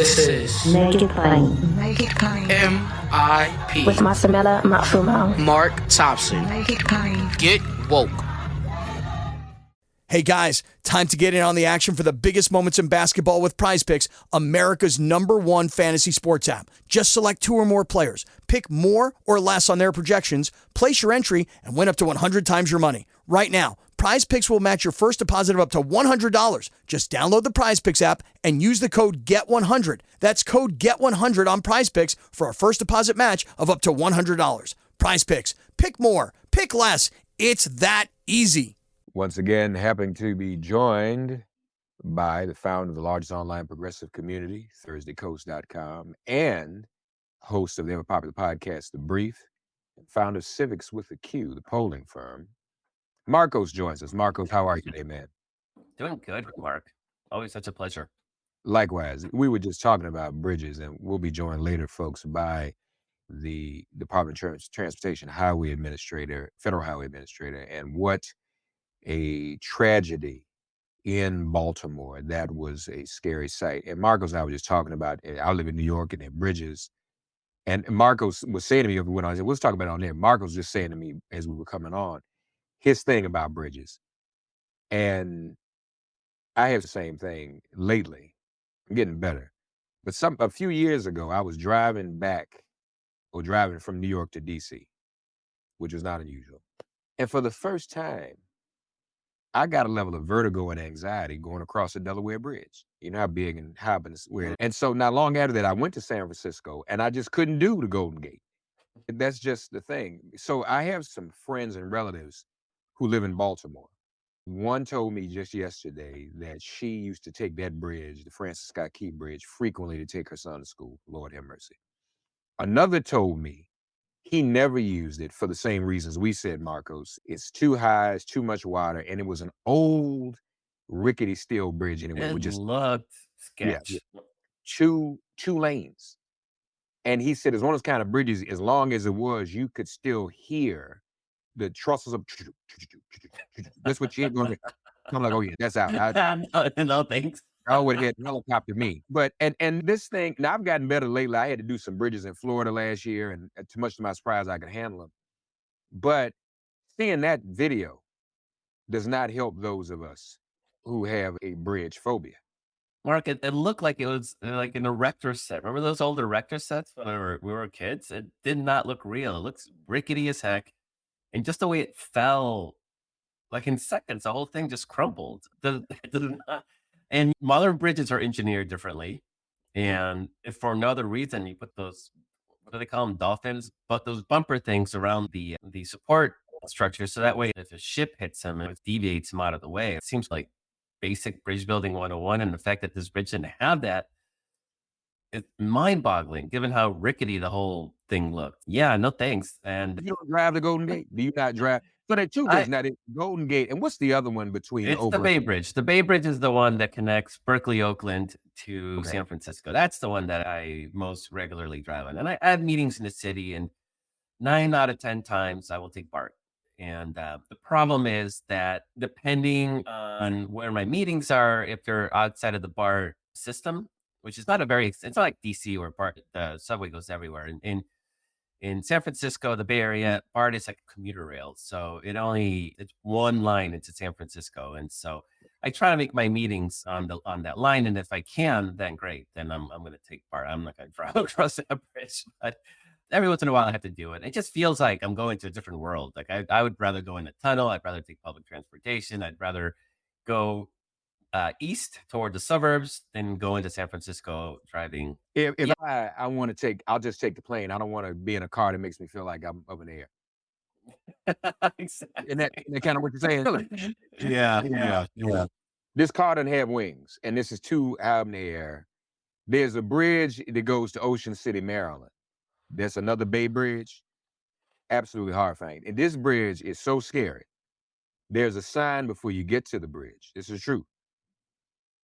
This is Make it plain. Make it plain. MIP With Masamela Matfumo. Mark Thompson. Make it plain. Get woke. Hey guys, time to get in on the action for the biggest moments in basketball with Prize Picks, America's #1 fantasy sports app. Just select 2 or more players, pick more or less on their projections, place your entry, and win up to 100 times your money. Right now, Prize Picks will match your first deposit of up to $100. Just download the Prize Picks app and use the code GET100. That's code GET100 on Prize Picks for a first deposit match of up to $100. Prize Picks. Pick more. Pick less. It's that easy. Once again, happy to be joined by the founder of the largest online progressive community, ThursdayCoast.com, and host of the ever-popular podcast, The Brief, and founder of Civics with a Q, the polling firm. Markos joins us. Markos, how are you today, man? Doing good, Mark. Always such a pleasure. Likewise. We were just talking about bridges, and we'll be joined later, folks, by the Department of Transportation Highway Administrator, Federal Highway Administrator, and what a tragedy in Baltimore. That was a scary sight. And Markos and I were just talking about, I live in New York and their bridges. And Markos was saying to me, when I said, let's talk about it on there. Markos was just saying to me as we were coming on, his thing about bridges. And I have the same thing lately. I'm getting better. But a few years ago, I was driving from New York to DC, which was not unusual. And for the first time, I got a level of vertigo and anxiety going across the Delaware Bridge. You know how big and how it's weird. And so not long after that, I went to San Francisco and I just couldn't do the Golden Gate. That's just the thing. So I have some friends and relatives who live in Baltimore. One told me just yesterday that she used to take that bridge, the Francis Scott Key Bridge, frequently to take her son to school. Lord have mercy. Another told me he never used it for the same reasons we said, Markos. It's too high, it's too much water, and it was an old, rickety steel bridge anyway. It just looked sketch. Yeah, two lanes. And he said it's one of those kind of bridges, as long as it was, you could still hear the trusses of... That's what you ain't going to... I'm like, oh yeah, that's out. No, thanks. I would have had helicopter me. But, and this thing, now I've gotten better lately. I had to do some bridges in Florida last year, and too much to my surprise, I could handle them. But seeing that video does not help those of us who have a bridge phobia. Mark, it looked like it was like an erector set. Remember those old erector sets when we were kids? It did not look real. It looks rickety as heck. And just the way it fell, like in seconds, the whole thing just crumbled. And modern bridges are engineered differently. And if for no other reason, you put those, what do they call them, dolphins? But those bumper things around the support structure. So that way, if a ship hits them, it deviates them out of the way. It seems like basic bridge building 101. And the fact that this bridge didn't have that, it's mind-boggling, given how rickety the whole thing looked. Yeah, no thanks. And you don't drive the Golden Gate? Do you not drive? So there are two bridges now, the Golden Gate, and what's the other one between? It's the Bay Bridge. The Bay Bridge is the one that connects Berkeley, Oakland to San Francisco. That's the one that I most regularly drive on. And I have meetings in the city, and 9 out of 10 times I will take Bhatt. And the problem is that depending on where my meetings are, if they're outside of the Bhatt system, which is not it's not like DC where the subway goes everywhere. In San Francisco, the Bay Area, Bhatt is like a commuter rail. So it's one line into San Francisco. And so I try to make my meetings on that line. And if I can, then great. Then I'm going to take Bhatt. I'm not going to drive across that bridge. But every once in a while I have to do it. It just feels like I'm going to a different world. Like I would rather go in a tunnel. I'd rather take public transportation. I'd rather go east toward the suburbs than go into San Francisco driving. If I want to I'll just take the plane. I don't want to be in a car that makes me feel like I'm up in the air. Exactly. And that kind of what you're saying? Yeah. This car doesn't have wings, and this is too out in the air. There's a bridge that goes to Ocean City, Maryland. There's another Bay Bridge. Absolutely horrifying. And this bridge is so scary. There's a sign before you get to the bridge. This is true.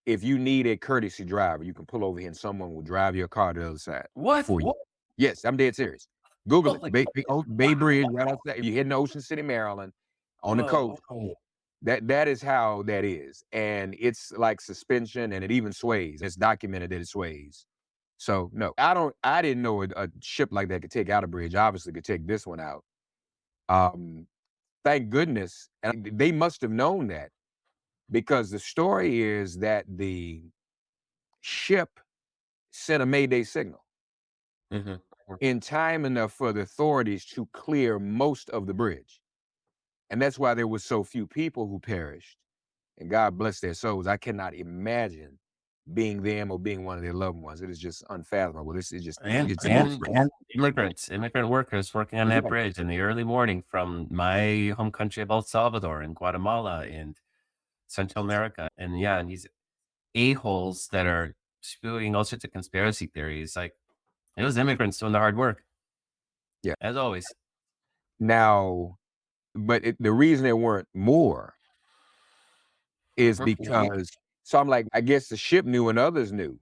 If you need a courtesy driver, you can pull over here and someone will drive your car to the other side. What? For you. Yes, I'm dead serious. Google it. Bay Bridge, right outside. You're heading to Ocean City, Maryland, on the coast. That is how that is. And it's like suspension, and it even sways. It's documented that it sways. So no, I didn't know a ship like that could take out a bridge. Obviously could take this one out. Thank goodness. And they must have known that, because the story is that the ship sent a Mayday signal in time enough for the authorities to clear most of the bridge. And that's why there was so few people who perished. And God bless their souls. I cannot imagine being them or being one of their loved ones. It is just unfathomable. This is just And immigrant workers working on that bridge in the early morning from my home country of El Salvador and Guatemala and Central America. And these a-holes that are spewing all sorts of conspiracy theories. Like, it was immigrants doing the hard work. Yeah. As always. Now, but the reason there weren't more is because, so I'm like, I guess the ship knew and others knew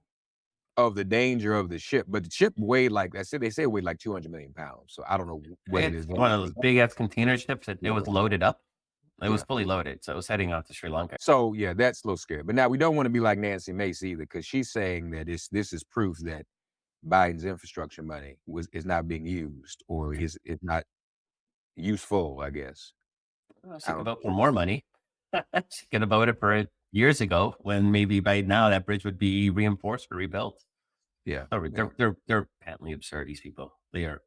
of the danger of the ship, but the ship weighed like, they say it weighed like 200 million pounds. So I don't know what it is. One of those big ass container ships that it was loaded up. It was fully loaded. So it was heading out to Sri Lanka. So yeah, that's a little scary. But now we don't want to be like Nancy Mace either, because she's saying that this is proof that Biden's infrastructure money is not being used, or is not useful, I guess. She could vote for more money. She could have voted for it years ago, when maybe by now that bridge would be reinforced or rebuilt. Yeah. They're patently absurd, these people. They are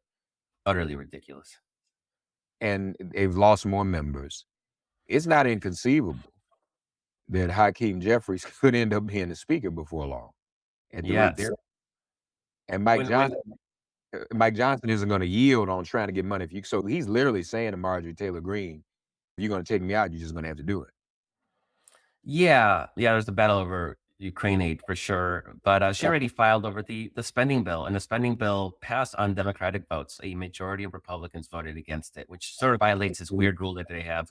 utterly ridiculous. And they've lost more members. It's not inconceivable that Hakeem Jeffries could end up being the speaker before long. And Mike Johnson isn't going to yield on trying to get money. So he's literally saying to Marjorie Taylor Greene, if you're going to take me out, you're just going to have to do it. Yeah, there's a battle over Ukraine aid for sure. But she already filed over the spending bill, and the spending bill passed on Democratic votes. A majority of Republicans voted against it, which sort of violates this weird rule that they have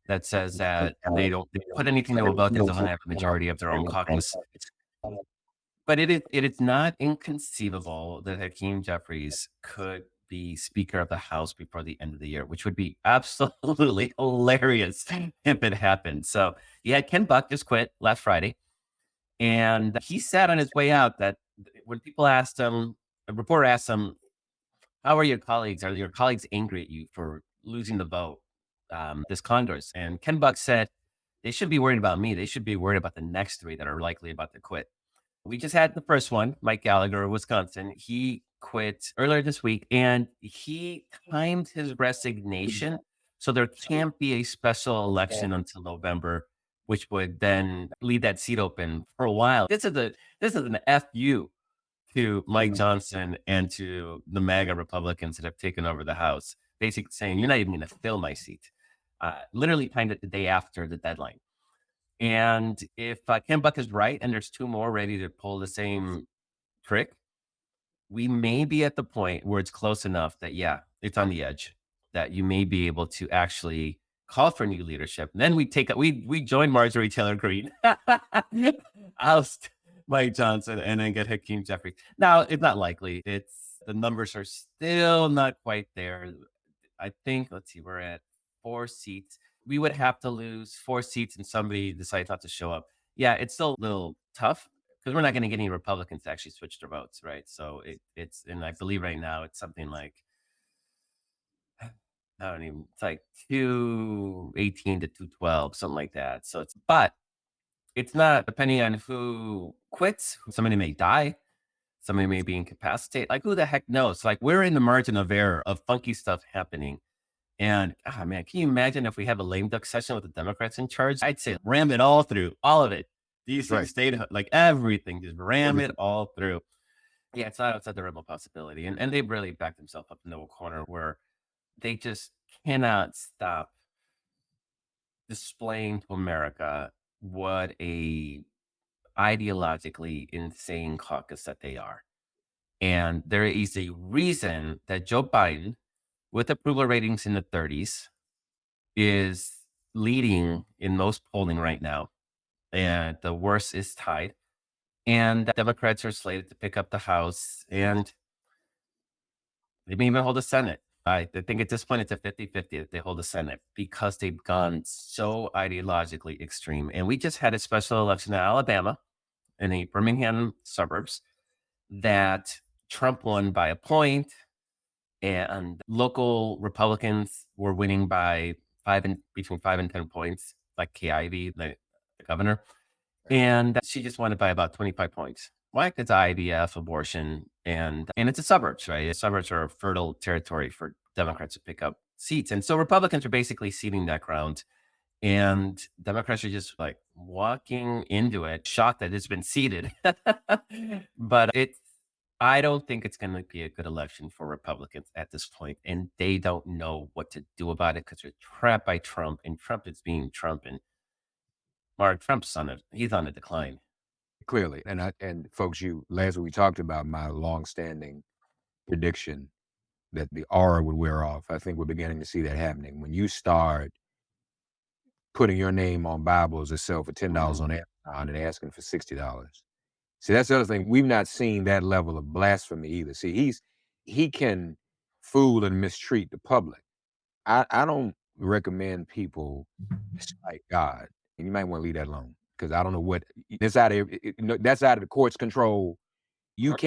that says that they don't put anything to a vote that doesn't have a majority of their own caucus. But it is not inconceivable that Hakeem Jeffries could be Speaker of the House before the end of the year, which would be absolutely hilarious if it happened. So you had Ken Buck just quit last Friday, and he said on his way out that when people asked him, a reporter asked him, how are your colleagues? Are your colleagues angry at you for losing the vote this Congress? And Ken Buck said, they should be worried about me. They should be worried about the next three that are likely about to quit. We just had the first one, Mike Gallagher of Wisconsin. He quit earlier this week, and he timed his resignation so there can't be a special election until November, which would then leave that seat open for a while. This is an FU to Mike Johnson and to the MAGA Republicans that have taken over the House, basically saying, you're not even going to fill my seat. Literally timed it the day after the deadline. And if Ken Buck is right, and there's two more ready to pull the same trick, we may be at the point where it's close enough that, it's on the edge, that you may be able to actually call for new leadership. And then we join Marjorie Taylor Greene, oust Mike Johnson, and then get Hakeem Jeffries. Now, it's not likely. The numbers are still not quite there. I think, let's see, we're at 4 seats. We would have to lose 4 seats and somebody decides not to show up. Yeah, it's still a little tough because we're not going to get any Republicans to actually switch their votes, right? So it's, and I believe right now it's something like, it's like 218 to 212, something like that. So but it's not, depending on who quits, somebody may die, somebody may be incapacitated. Like, who the heck knows? Like, we're in the margin of error of funky stuff happening. And man, can you imagine if we have a lame duck session with the Democrats in charge? I'd say ram it all through, all of it. DC state, like everything, just ram it all through. Yeah, it's not outside the realm of possibility. And they've really backed themselves up into a corner where they just cannot stop displaying to America what a ideologically insane caucus that they are. And there is a reason that Joe Biden, with approval ratings in the 30s, is leading in most polling right now. And the worst is tied. And the Democrats are slated to pick up the House, and they may even hold the Senate. I think at this point it's a 50-50 that they hold the Senate, because they've gone so ideologically extreme. And we just had a special election in Alabama, in the Birmingham suburbs. that Trump won by a point, and local Republicans were winning by between 5 and 10 points, like Kay Ivey, the governor. And she just won it by about 25 points. Why? It's IVF, abortion, and it's the suburbs, right? The suburbs are a fertile territory for Democrats to pick up seats. And so Republicans are basically ceding that ground. And Democrats are just like walking into it, shocked that it's been ceded. But I don't think it's going to be a good election for Republicans at this point, and they don't know what to do about it because they're trapped by Trump, and Trump is being Trump, and Mark Trump's he's on a decline. Clearly. And folks, last week we talked about my longstanding prediction that the aura would wear off. I think we're beginning to see that happening. When you start putting your name on Bibles that sell for $10 on Amazon and asking for $60. See, that's the other thing. We've not seen that level of blasphemy either. See, he can fool and mistreat the public. I don't recommend people spite God. And you might want to leave that alone because I don't know what that's out of that's out of the court's control. You're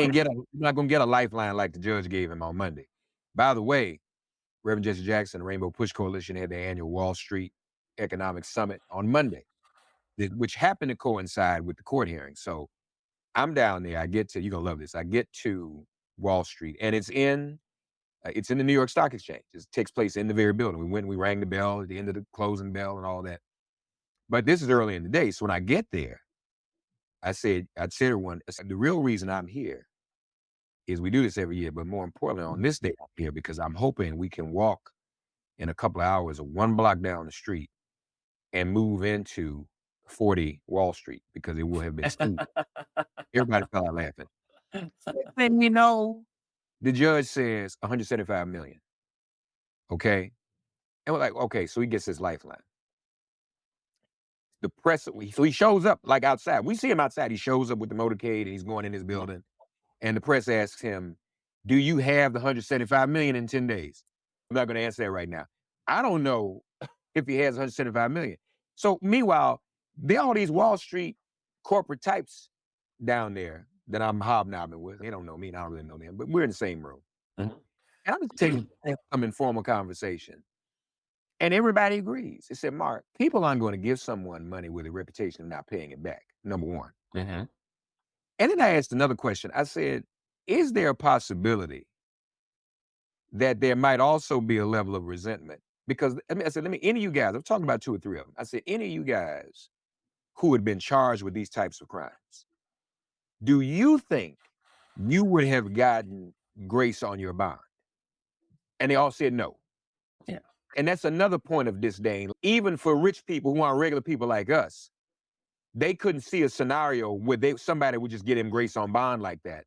not gonna get a lifeline like the judge gave him on Monday. By the way, Reverend Jesse Jackson, the Rainbow Push Coalition, had their annual Wall Street Economic Summit on Monday, which happened to coincide with the court hearing. So I'm down there. You're gonna love this. I get to Wall Street, and it's in the New York Stock Exchange. It takes place in the very building. We rang the bell at the end of the closing bell and all that. But this is early in the day, so when I get there, I'd say to everyone, the real reason I'm here is we do this every year, but more importantly, on this day I'm here because I'm hoping we can walk in a couple of hours, 1 block down the street, and move into 40 Wall Street because it will have been smooth. Everybody fell out laughing. Then the judge says 175 million. Okay. And we're like, okay, so he gets his lifeline. The press, so he shows up like outside. We see him outside. He shows up with the motorcade and he's going in his building. And the press asks him, do you have the 175 million in 10 days? I'm not going to answer that right now. I don't know if he has 175 million. So meanwhile, there are all these Wall Street corporate types down there that I'm hobnobbing with. They don't know me and I don't really know them, but we're in the same room. And I'm just taking some informal conversation. And everybody agrees. They said, Mark, people aren't going to give someone money with a reputation of not paying it back, number one. And then I asked another question. I said, is there a possibility that there might also be a level of resentment? Because I said, any of you guys, I'm talking about 2 or 3 of them. I said, any of you guys who had been charged with these types of crimes, do you think you would have gotten grace on your bond? And they all said no. Yeah. And that's another point of disdain. Even for rich people who aren't regular people like us, they couldn't see a scenario where somebody would just get him grace on bond like that.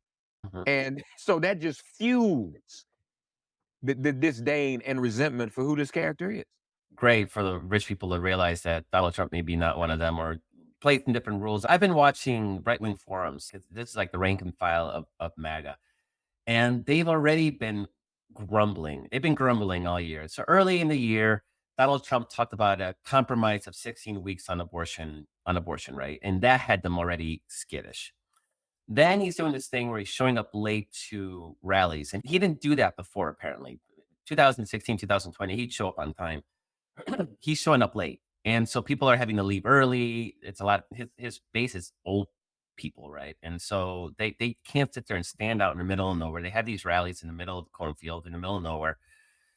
And so that just fuels the disdain and resentment for who this character is. Great for the rich people to realize that Donald Trump may be not one of them or play some different rules. I've been watching right-wing forums. This is like the rank and file of MAGA. And they've already been grumbling. They've been grumbling all year. So early in the year, Donald Trump talked about a compromise of 16 weeks on abortion, right? And that had them already skittish. Then he's doing this thing where he's showing up late to rallies. And he didn't do that before, apparently. 2016, 2020, he'd show up on time. He's showing up late. And so people are having to leave early. It's a lot. His base is old people, right? And so they can't sit there and stand out in the middle of nowhere. They have these rallies in the middle of the cornfield, in the middle of nowhere.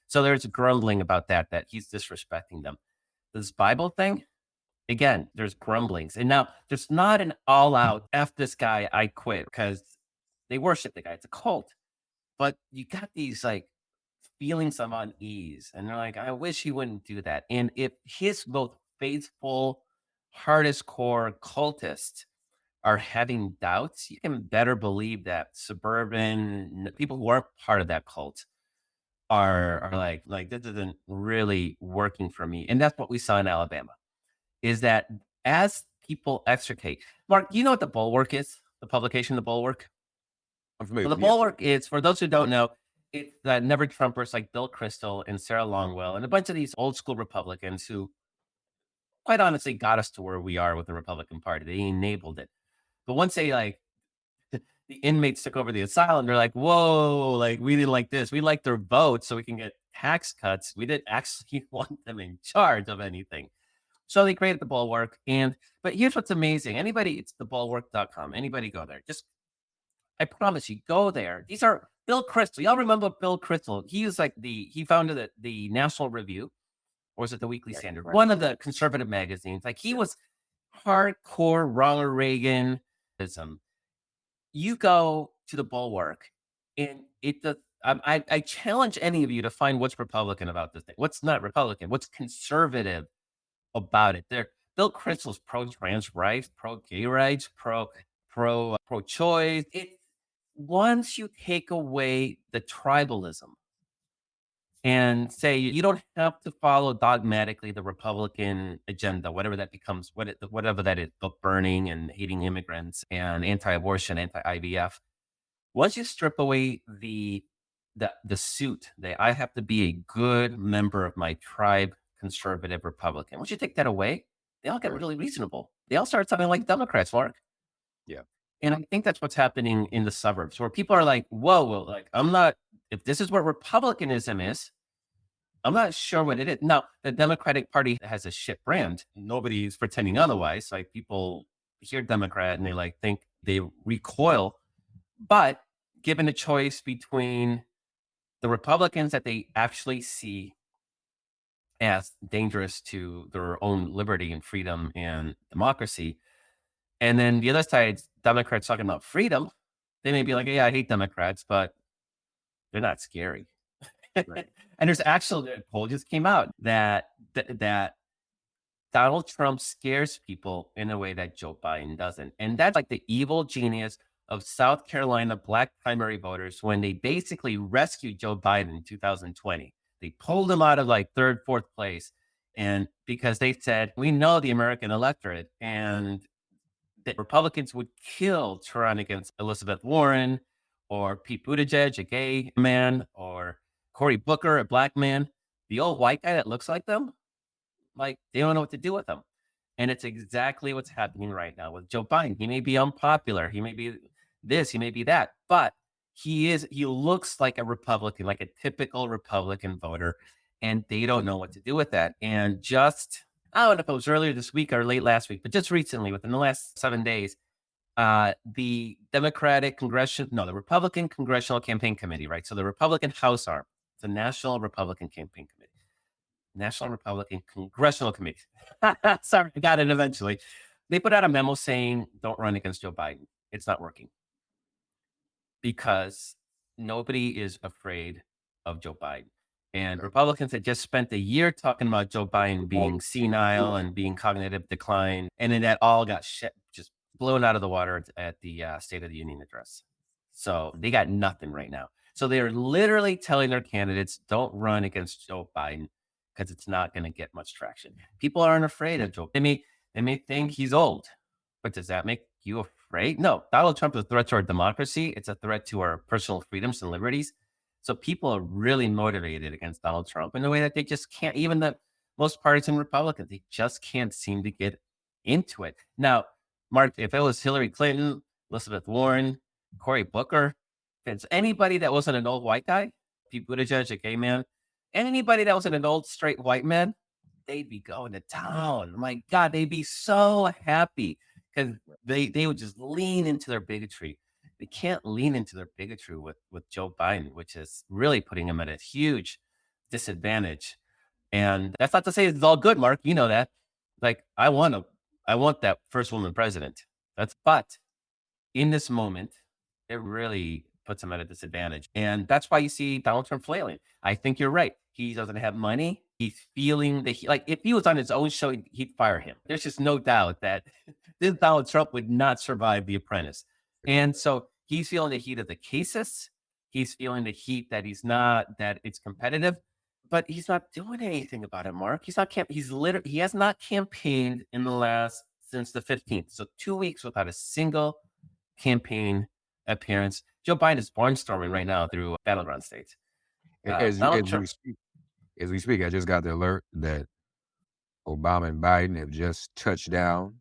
So there's grumbling about that he's disrespecting them. This Bible thing, again, there's grumblings. And now there's not an all-out, F this guy, I quit, because they worship the guy. It's a cult. But you got these like feelings of unease. And they're like, I wish he wouldn't do that. And if his most faithful, hardest core cultists are having doubts, you can better believe that suburban people who aren't part of that cult are like this isn't really working for me. And that's what we saw in Alabama, is that as people extricate. Mark, do you know what the Bulwark is? The publication, the Bulwark? I'm familiar. So the Bulwark is, for those who don't know, it's the Never Trumpers like Bill Kristol and Sarah Longwell and a bunch of these old school Republicans who quite honestly got us to where we are with the Republican Party. They enabled it. But once they the inmates took over the asylum. They're like, whoa, like we didn't like this. We like their votes so we can get tax cuts. We didn't actually want them in charge of anything. So they created the Bulwark. But here's what's amazing. It's thebulwark.com. Anybody go there. I promise you, go there. These are Bill Kristol. Y'all remember Bill Kristol? He was like he founded the National Review, or was it the Weekly Standard? One of the conservative magazines. Like he was hardcore Ronald Reaganism. You go to the Bulwark, and I challenge any of you to find what's Republican about this thing. What's not Republican? What's conservative about it? Bill Kristol's pro-trans rights, pro-gay rights, pro-choice. Once you take away the tribalism and say you don't have to follow dogmatically the Republican agenda, whatever that becomes, whatever that is, book burning and hating immigrants and anti-abortion, anti-IVF. Once you strip away the suit that I have to be a good member of my tribe, conservative Republican. Once you take that away, they all get really reasonable. They all start sounding like Democrats, Mark. Yeah. And I think that's what's happening in the suburbs, where people are like, whoa, like if this is what Republicanism is, I'm not sure what it is. Now, the Democratic Party has a shit brand. Nobody's pretending otherwise. Like people hear Democrat and they recoil. But given a choice between the Republicans that they actually see as dangerous to their own liberty and freedom and democracy, and then the other side, Democrats talking about freedom, they may be like, yeah, I hate Democrats, but they're not scary. Right. And there's actually a poll just came out that Donald Trump scares people in a way that Joe Biden doesn't. And that's like the evil genius of South Carolina Black primary voters when they basically rescued Joe Biden in 2020. They pulled him out of like third, fourth place. And because they said, we know the American electorate and that Republicans would kill to run against Elizabeth Warren or Pete Buttigieg, a gay man, or Cory Booker, a black man. The old white guy that looks like them, like they don't know what to do with them. And it's exactly what's happening right now with Joe Biden. He may be unpopular. He may be this, he may be that, but he looks like a Republican, like a typical Republican voter, and they don't know what to do with that. And I don't know if it was earlier this week or late last week, but just recently, within the last 7 days, the Republican Congressional Campaign Committee, right? So the Republican House arm, the National Republican Campaign Committee, National Republican Congressional Committee. Sorry, I got it eventually. They put out a memo saying, don't run against Joe Biden. It's not working. Because nobody is afraid of Joe Biden. And Republicans had just spent a year talking about Joe Biden being senile and being cognitive decline. And then that all got just blown out of the water at the State of the Union address. So they got nothing right now. So they're literally telling their candidates, don't run against Joe Biden because it's not going to get much traction. People aren't afraid of Joe. They may think he's old, but does that make you afraid? No, Donald Trump is a threat to our democracy. It's a threat to our personal freedoms and liberties. So people are really motivated against Donald Trump in a way that they just can't, even the most partisan Republicans, they just can't seem to get into it. Now, Mark, if it was Hillary Clinton, Elizabeth Warren, Cory Booker, if it's anybody that wasn't an old white guy, Pete Buttigieg, a gay man, anybody that wasn't an old straight white man, they'd be going to town. My God, they'd be so happy because they would just lean into their bigotry. They can't lean into their bigotry with Joe Biden, which is really putting him at a huge disadvantage. And that's not to say it's all good, Mark. You know that. Like, I want that first woman president. But in this moment, it really puts him at a disadvantage. And that's why you see Donald Trump flailing. I think you're right. He doesn't have money. He's feeling that if he was on his own show, he'd fire him. There's just no doubt that this Donald Trump would not survive The Apprentice. And so he's feeling the heat of the cases. He's feeling the heat that that it's competitive, but he's not doing anything about it, Mark. He has not campaigned since the 15th. So 2 weeks without a single campaign appearance. Joe Biden is barnstorming right now through battleground states. As we speak, I just got the alert that Obama and Biden have just touched down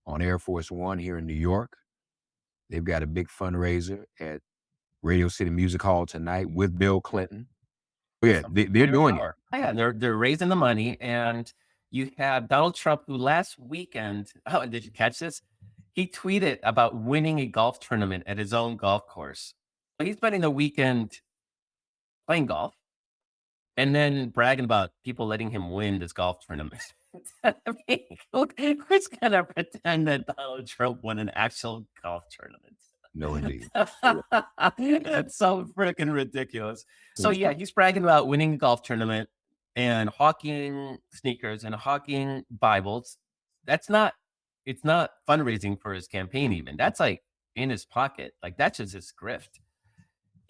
on Air Force One here in New York. They've got a big fundraiser at Radio City Music Hall tonight with Bill Clinton. Yeah, they're doing it. Yeah, they're raising the money, and you have Donald Trump, who last weekend, and did you catch this? He tweeted about winning a golf tournament at his own golf course. He's spending the weekend playing golf and then bragging about people letting him win this golf tournament. I mean, who's gonna pretend that Donald Trump won an actual golf tournament? No, indeed. That's so freaking ridiculous. So yeah, he's bragging about winning a golf tournament and hawking sneakers and hawking Bibles. It's not fundraising for his campaign even. That's like in his pocket. Like that's just his grift.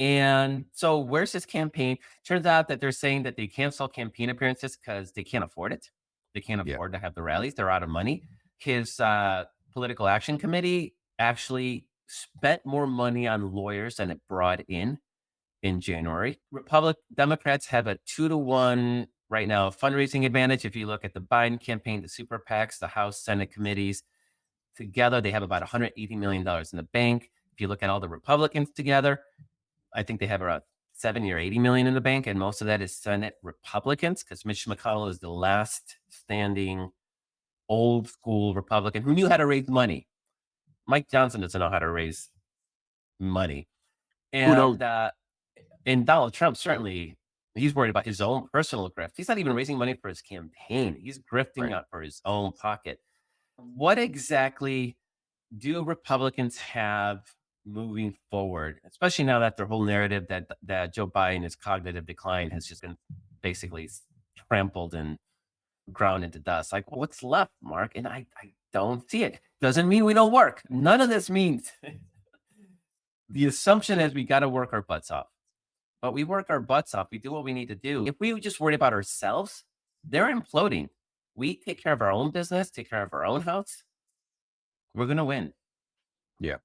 And so where's his campaign? Turns out that they're saying that they cancel campaign appearances because they can't afford it. They can't afford to have the rallies. They're out of money. His political action committee actually spent more money on lawyers than it brought in January. Democrats have a 2-to-1 right now fundraising advantage. If you look at the Biden campaign, the super PACs, the House Senate committees together, they have about $180 million in the bank. If you look at all the Republicans together, I think they have around 70 or 80 million in the bank, and most of that is Senate Republicans, because Mitch McConnell is the last standing old school Republican who knew how to raise money. Mike Johnson doesn't know how to raise money. And Donald Trump, certainly, he's worried about his own personal grift. He's not even raising money for his campaign. He's grifting out for his own pocket. What exactly do Republicans have moving forward, especially now that their whole narrative that Joe Biden's cognitive decline has just been basically trampled and ground into dust? Like, what's left, Mark? And I don't see it. Doesn't mean we don't work. None of this means the assumption is we got to work our butts off. But we work our butts off. We do what we need to do. If we just worry about ourselves, they're imploding. We take care of our own business, take care of our own house, we're going to win. Yeah.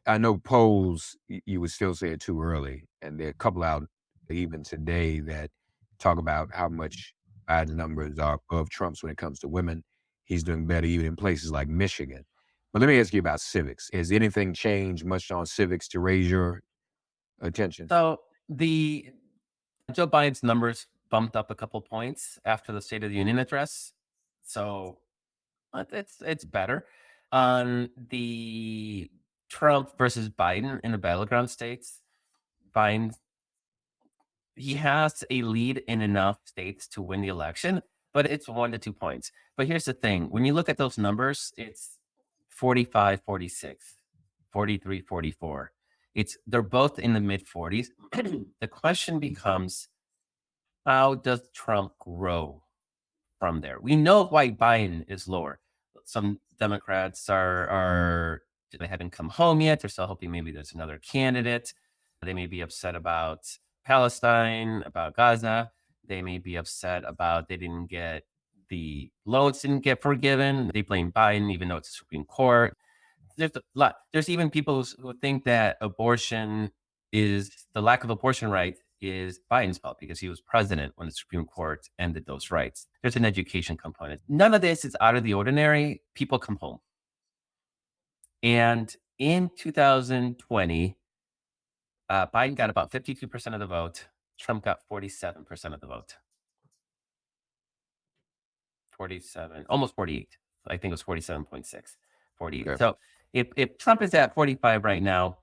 I know polls, you would still say it too early. And there are a couple out even today that talk about how much Biden's numbers are above Trump's when it comes to women. He's doing better even in places like Michigan. But let me ask you about civics. Has anything changed much on civics to raise your attention? So the Joe Biden's numbers bumped up a couple points after the State of the Union address. So it's better. On the Trump versus Biden in the battleground states, Biden, he has a lead in enough states to win the election, but it's 1 to 2 points. But here's the thing. When you look at those numbers, it's 45, 46, 43, 44. They're both in the mid 40s. The question becomes, how does Trump grow from there? We know why Biden is lower. Some Democrats they haven't come home yet. They're still hoping maybe there's another candidate. They may be upset about Palestine, about Gaza. They may be upset about the loans didn't get forgiven. They blame Biden, even though it's the Supreme Court. There's a lot. There's even people who think that the lack of abortion right is Biden's fault because he was president when the Supreme Court ended those rights. There's an education component. None of this is out of the ordinary. People come home. And in 2020, Biden got about 52% of the vote. Trump got 47% of the vote. 47, almost 48. I think it was 47.6, 48. Okay. So if Trump is at 45 right now,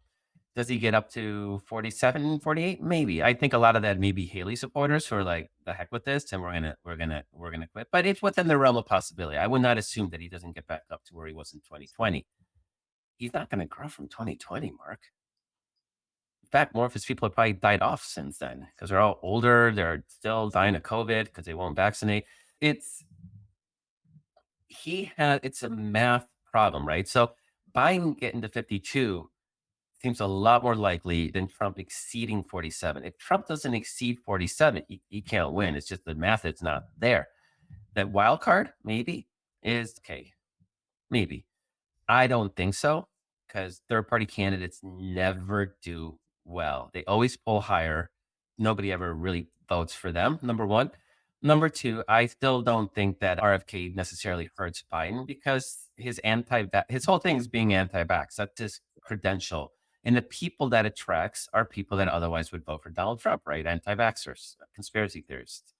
does he get up to 47, 48? Maybe. I think a lot of that may be Haley supporters who are like, the heck with this, and we're gonna quit. But it's within the realm of possibility. I would not assume that he doesn't get back up to where he was in 2020. He's not going to grow from 2020, Mark. In fact, more of his people have probably died off since then because they're all older. They're still dying of COVID because they won't vaccinate. It's a math problem, right? So Biden getting to 52 seems a lot more likely than Trump exceeding 47. If Trump doesn't exceed 47, he can't win. It's just the math is not there. That wild card maybe is okay. Maybe. I don't think so because third-party candidates never do well. They always pull higher. Nobody ever really votes for them, number one. Number two, I still don't think that RFK necessarily hurts Biden because his whole thing is being anti-vax. That just credential. And the people that attracts are people that otherwise would vote for Donald Trump, right? Anti-vaxxers, conspiracy theorists.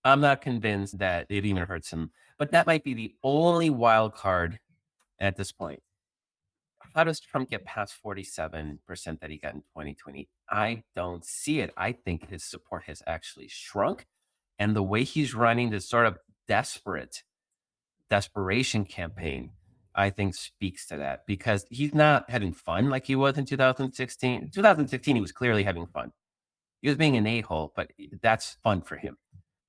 I'm not convinced that it even hurts him, but that might be the only wild card at this point. How does Trump get past 47% that he got in 2020? I don't see it. I think his support has actually shrunk. And the way he's running this sort of desperation campaign, I think speaks to that, because he's not having fun like he was in 2016. In 2016, he was clearly having fun. He was being an a-hole, but that's fun for him.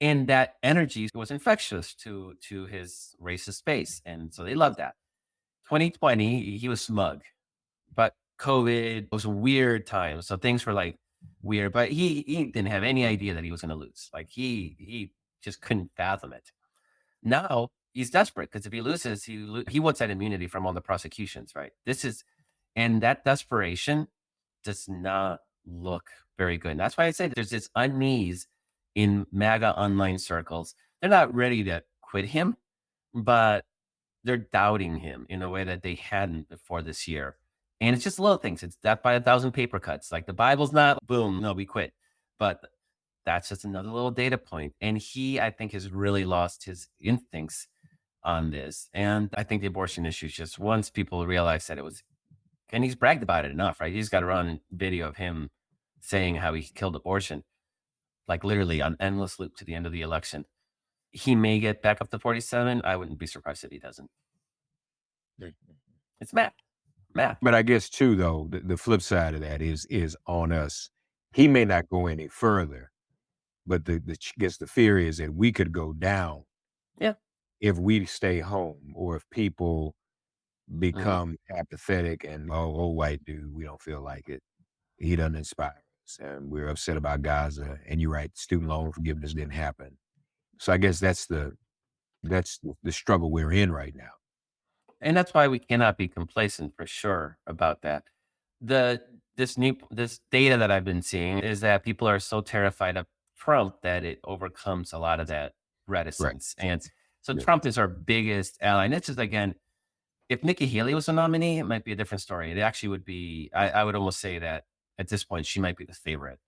And that energy was infectious to his racist base. And so they loved that. 2020, he was smug, but COVID was a weird time. So things were like weird, but he didn't have any idea that he was going to lose. Like he just couldn't fathom it. Now he's desperate, because if he loses, he wants that immunity from all the prosecutions, right? And that desperation does not look very good. And that's why I say there's this unease in MAGA online circles. They're not ready to quit him, but they're doubting him in a way that they hadn't before this year. And it's just little things. It's death by 1,000 paper cuts. Like the Bible's not, boom, no, we quit. But that's just another little data point. And he, I think, has really lost his instincts on this. And I think the abortion issue is just, once people realize that it was, and he's bragged about it enough, right? He's got to run video of him saying how he killed abortion, like literally on endless loop to the end of the election. He may get back up to 47. I wouldn't be surprised if he doesn't. It's math. But I guess too, though, the flip side of that is on us. He may not go any further, but the fear is that we could go down. Yeah. If we stay home, or if people become apathetic and old white dude, we don't feel like it. He doesn't inspire us, and we're upset about Gaza. And you're right, student loan forgiveness didn't happen. So I guess that's the struggle we're in right now. And that's why we cannot be complacent, for sure, about that. This data that I've been seeing is that people are so terrified of Trump that it overcomes a lot of that reticence. Right. And so Trump is our biggest ally. And it's just, again, if Nikki Haley was a nominee, it might be a different story. It actually would be, I would almost say that at this point, she might be the favorite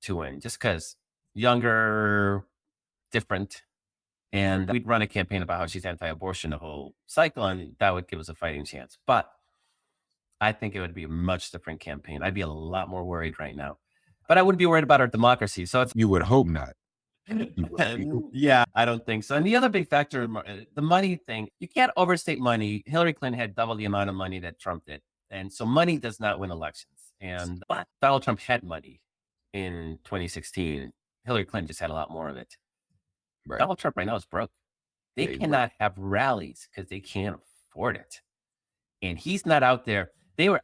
to win, just because younger, different. And we'd run a campaign about how she's anti-abortion the whole cycle, and that would give us a fighting chance. But I think it would be a much different campaign. I'd be a lot more worried right now. But I wouldn't be worried about our democracy. So you would hope not. Yeah, I don't think so. And the other big factor, the money thing, you can't overstate money. Hillary Clinton had double the amount of money that Trump did. And so money does not win elections. But Donald Trump had money in 2016. Hillary Clinton just had a lot more of it. Right. Donald Trump right now is broke. They cannot have rallies because they can't afford it. And he's not out there.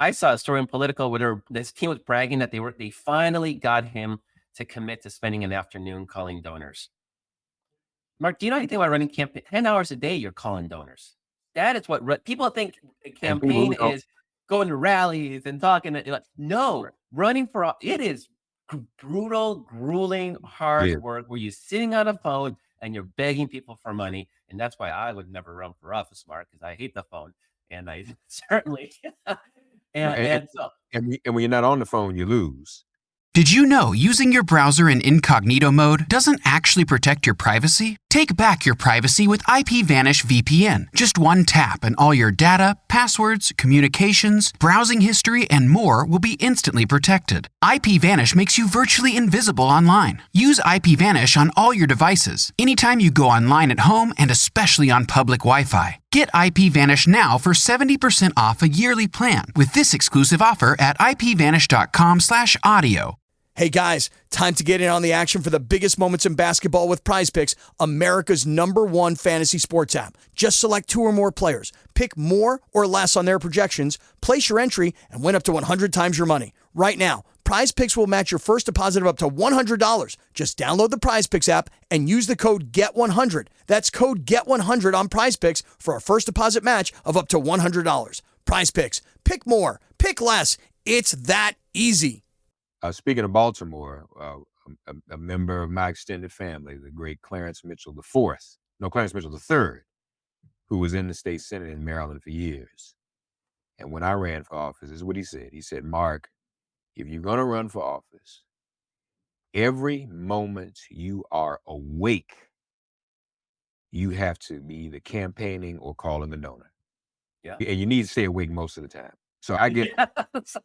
I saw a story in Politico where this team was bragging that they finally got him to commit to spending an afternoon calling donors. Mark, do you know anything about running campaign? 10 hours a day, you're calling donors. That is what people think a campaign is, going to rallies and talking. No, running for it is brutal, grueling, hard work where you're sitting on a phone and you're begging people for money. And that's why I would never run for office, Mark, because I hate the phone. And I certainly, and when you're not on the phone, you lose. Did you know using your browser in incognito mode doesn't actually protect your privacy? Take back your privacy with IPVanish VPN. Just one tap and all your data, passwords, communications, browsing history, and more will be instantly protected. IPVanish makes you virtually invisible online. Use IPVanish on all your devices, anytime you go online at home, and especially on public Wi-Fi. Get IPVanish now for 70% off a yearly plan with this exclusive offer at ipvanish.com/audio. Hey guys, time to get in on the action for the biggest moments in basketball with PrizePicks, America's #1 fantasy sports app. Just select 2 or more players, pick more or less on their projections, place your entry, and win up to 100 times your money. Right now, PrizePicks will match your first deposit of up to $100. Just download the PrizePicks app and use the code GET100. That's code GET100 on PrizePicks for a first deposit match of up to $100. PrizePicks, pick more, pick less. It's that easy. Speaking of Baltimore, a member of my extended family, the great Clarence Mitchell III, who was in the state Senate in Maryland for years, And when I ran for office, this is what he said. He said, Mark, if you're going to run for office, every moment you are awake, you have to be either campaigning or calling the donor. Yeah. And you need to stay awake most of the time. So I get Yes.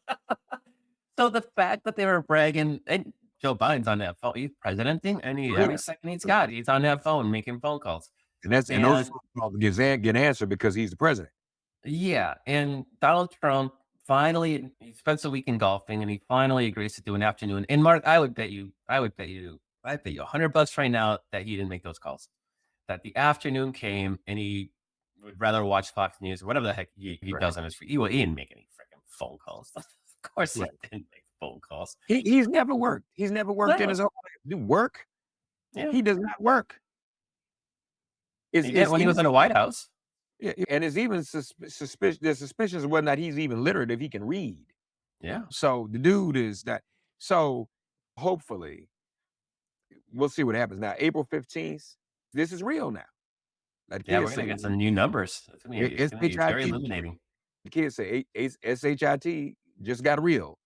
So the fact that they were bragging, and Joe Biden's on that phone, he's presidenting, and every second he's on that phone making phone calls. and those are phone calls get answered because he's the president. Yeah, and Donald Trump finally he spends a weekend golfing, and he finally agrees to do an afternoon. And Mark, I bet you $100 right now that he didn't make those calls. That the afternoon came, and he would rather watch Fox News or whatever the heck he does on his free. He didn't make any freaking phone calls. Of course, he didn't make phone calls. He's never worked. He's never worked in his whole life. Do work? Yeah. He does not work. He did when he was in the White House. Yeah, and it's even suspicious. There's suspicions of whether or not he's even literate if he can read. Yeah. So the dude is that. So hopefully, we'll see what happens now. April 15th. This is real now. Like Yeah, we're gonna get some new numbers. It's gonna be very SHIT. illuminating. The kids say SHIT just got real.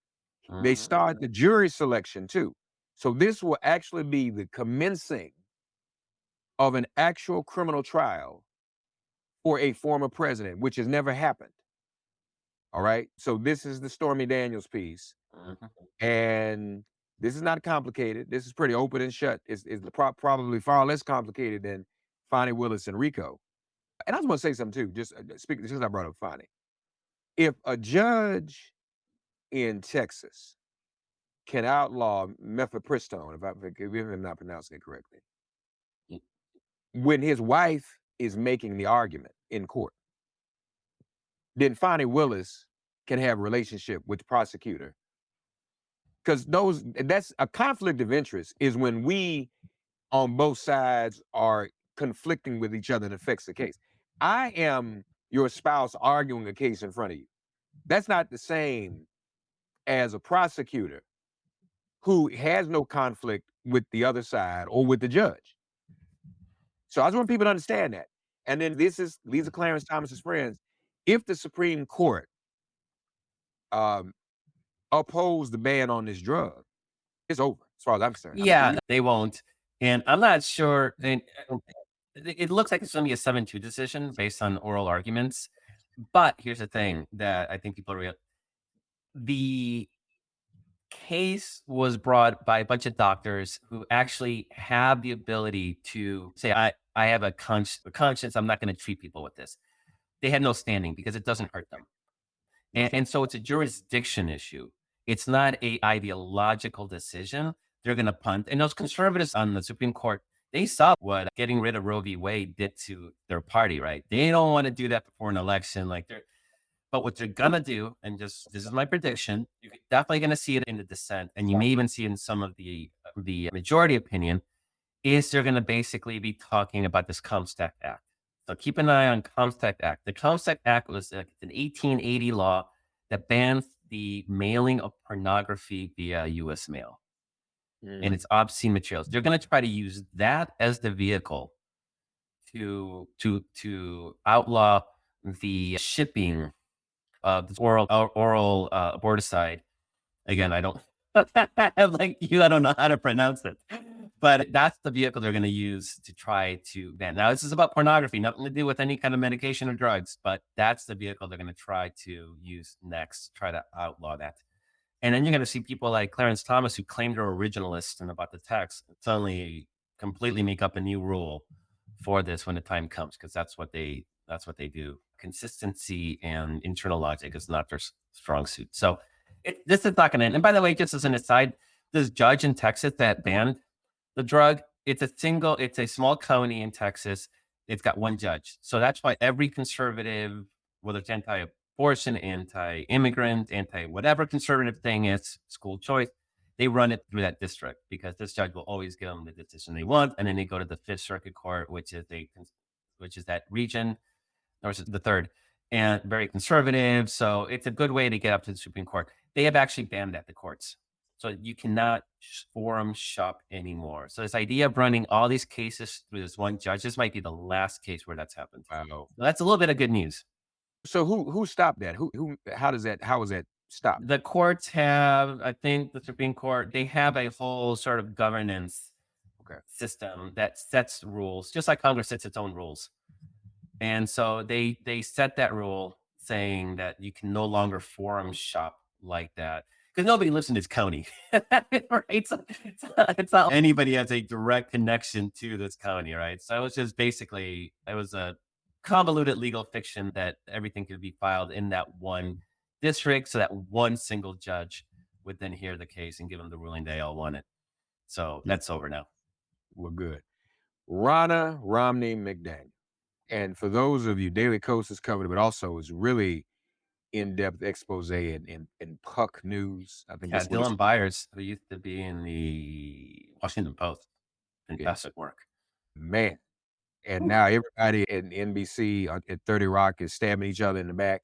They Mhm. start the jury selection too. So this will actually be the commencing of an actual criminal trial for a former president, which has never happened. All right. So this is the Stormy Daniels piece. Mhm. And this is not complicated. This is pretty open and shut. It's probably far less complicated than Fonnie Willis and Rico. And I just want to say something too, just speaking since I brought up Fonnie. If a judge in Texas can outlaw mifepristone, if I'm not pronouncing it correctly, when his wife is making the argument in court, then Fonnie Willis can have a relationship with the prosecutor. Because that's a conflict of interest is when we on both sides are conflicting with each other and affects the case. I am your spouse arguing a case in front of you. That's not the same as a prosecutor who has no conflict with the other side or with the judge. So I just want people to understand that. And then these are Clarence Thomas's friends. If the Supreme Court oppose the ban on this drug, it's over as far as I'm concerned. Yeah, they won't. And I'm not sure. And it looks like it's going to be a 7-2 decision based on oral arguments. But here's the thing that I think people are the case was brought by a bunch of doctors who actually have the ability to say, I have a conscience. I'm not going to treat people with this. They had no standing because it doesn't hurt them. And so it's a jurisdiction issue. It's not a ideological decision. They're going to punt. And those conservatives on the Supreme Court, they saw what getting rid of Roe v. Wade did to their party, right? They don't want to do that before an election. But what they're going to do, and this is my prediction, you're definitely going to see it in the dissent, and you may even see it in some of the majority opinion, is they're going to basically be talking about this Comstock Act. So keep an eye on Comstock Act. The Comstock Act was an 1880 law that bans the mailing of pornography via U.S. mail. And it's obscene materials. They're going to try to use that as the vehicle to outlaw the shipping of this oral aborticide. Again, I don't like you. I don't know how to pronounce it, but that's the vehicle they're going to use to try to ban. Now, this is about pornography, nothing to do with any kind of medication or drugs, but that's the vehicle they're going to try to use next, try to outlaw that. And then you're going to see people like Clarence Thomas, who claimed they're originalists and about the text, suddenly completely make up a new rule for this when the time comes, because that's what they do. Consistency and internal logic is not their strong suit. So this is not going to end. And by the way, just as an aside, this judge in Texas that banned the drug, it's a small county in Texas. It's got one judge. So that's why every conservative, whether it's anti-abortion, anti-immigrant, anti-whatever conservative thing is, school choice, they run it through that district because this judge will always give them the decision they want. And then they go to the Fifth Circuit Court, which is that region, or the third, and very conservative. So it's a good way to get up to the Supreme Court. They have actually banned at the courts. So you cannot forum shop anymore. So this idea of running all these cases through this one judge, this might be the last case where that's happened. Wow. So that's a little bit of good news. So who stopped that? How was that stopped? The courts have, I think the Supreme Court, they have a whole sort of governance Okay. system that sets rules, just like Congress sets its own rules. And so they set that rule saying that you can no longer forum shop like that because nobody lives in this county. Right? It's not anybody has a direct connection to this county, right? So it was just basically, it was a convoluted legal fiction that everything could be filed in that one district so that one single judge would then hear the case and give them the ruling they all wanted. So that's over now. Well, good. Ronna Romney McDaniel. And for those of you, Daily Coast has covered it, but also is really in-depth expose in Puck News. I think Yeah, that's what it's Dylan Byers, who used to be in the Washington Post, fantastic work. man. And now everybody in NBC at 30 Rock is stabbing each other in the back.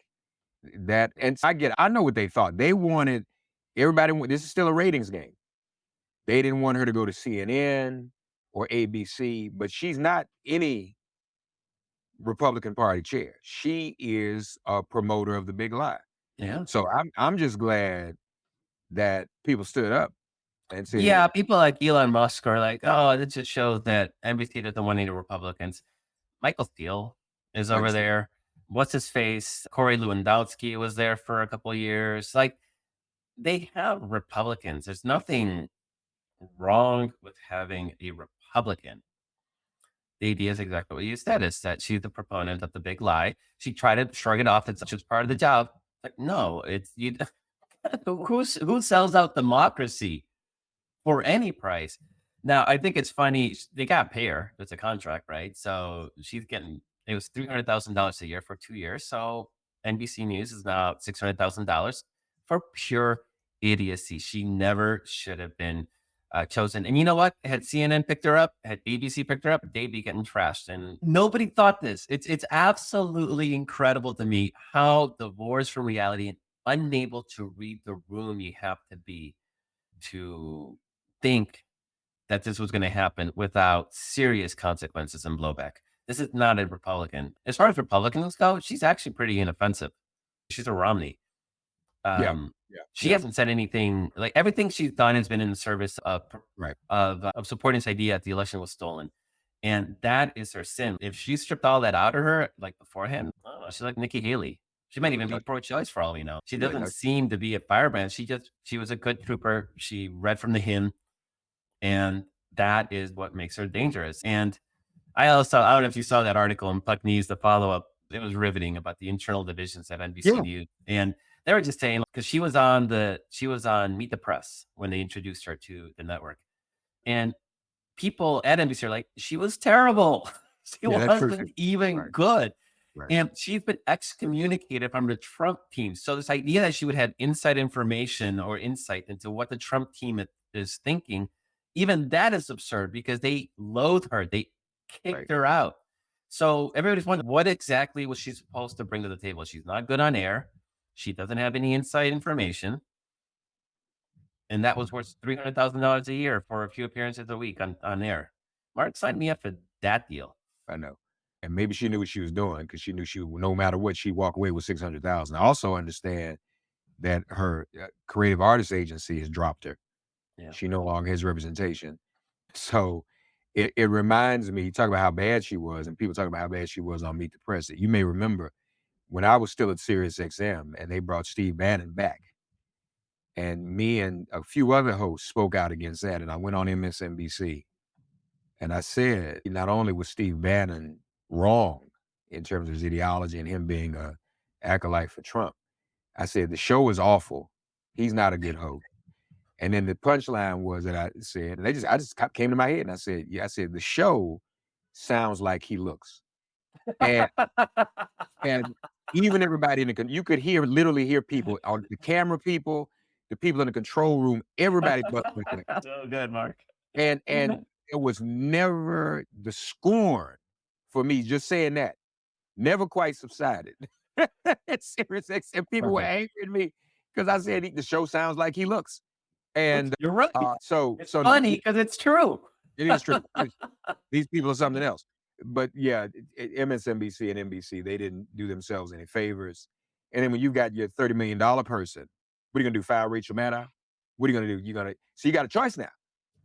I know what they thought. They wanted this is still a ratings game. They didn't want her to go to CNN or ABC, but she's not any Republican Party chair. She is a promoter of the big lie. Yeah. So I'm just glad that people stood up and said, Yeah, people like Elon Musk are like, oh, this just shows that NBC doesn't want any Republicans. Michael Steele is over there. What's his face? Corey Lewandowski was there for a couple of years. Like, they have Republicans. There's nothing wrong with having a Republican. The idea is exactly what you said, is that she's the proponent of the big lie. She tried to shrug it off. It's just part of the job. Like, no, it's you. Who sells out democracy for any price? Now, I think it's funny. They got to pay her. It's a contract, right? So she's getting, it was $300,000 a year for 2 years. So NBC News is now $600,000 for pure idiocy. She never should have been chosen. And you know what? Had CNN picked her up, had ABC picked her up, they'd be getting trashed. And nobody thought this. It's absolutely incredible to me how divorced from reality and unable to read the room you have to be to think that this was going to happen without serious consequences and blowback. This is not a Republican. As far as Republicans go, she's actually pretty inoffensive. She's a Romney. She hasn't said anything, like everything she's done has been in the service of supporting this idea that the election was stolen. And that is her sin. If she stripped all that out of her, like beforehand, she's like Nikki Haley. She might even be pro-choice for all we know. She doesn't seem to be a firebrand. She was a good trooper. She read from the hymn. And that is what makes her dangerous. And I don't know if you saw that article in Puck News, the follow-up. It was riveting about the internal divisions at NBC News. And they were just saying, because she was on Meet the Press when they introduced her to the network. And people at NBC are like, she was terrible. She wasn't even good. Right. And she's been excommunicated from the Trump team. So this idea that she would have inside information or insight into what the Trump team is thinking, even that is absurd because they loathe her. They kicked her out. So everybody's wondering, what exactly was she supposed to bring to the table? She's not good on air. She doesn't have any inside information. And that was worth $300,000 a year for a few appearances a week on air. Mark signed me up for that deal. I know. And maybe she knew what she was doing because she knew no matter what, she'd walk away with $600,000. I also understand that her creative artist agency has dropped her. Yeah. She no longer has representation. So it reminds me, you talk about how bad she was, and people talk about how bad she was on Meet the Press. You may remember when I was still at Sirius XM and they brought Steve Bannon back. And me and a few other hosts spoke out against that. And I went on MSNBC. And I said, not only was Steve Bannon wrong in terms of his ideology and him being a acolyte for Trump, I said, the show is awful. He's not a good host. And then the punchline was that I said, and I just came to my head and I said, the show sounds like he looks. And even everybody you could literally hear people, the camera people, the people in the control room, everybody. So good, Mark. And it was never the scorn for me just saying that. Never quite subsided. It's serious. And people were angry at me because I said the show sounds like he looks. And you're right. So funny because it's true. It is true. These people are something else. But yeah, MSNBC and NBC, they didn't do themselves any favors. And then when you got your $30 million person, what are you gonna do? Fire Rachel Maddow? What are you gonna do? So you got a choice now.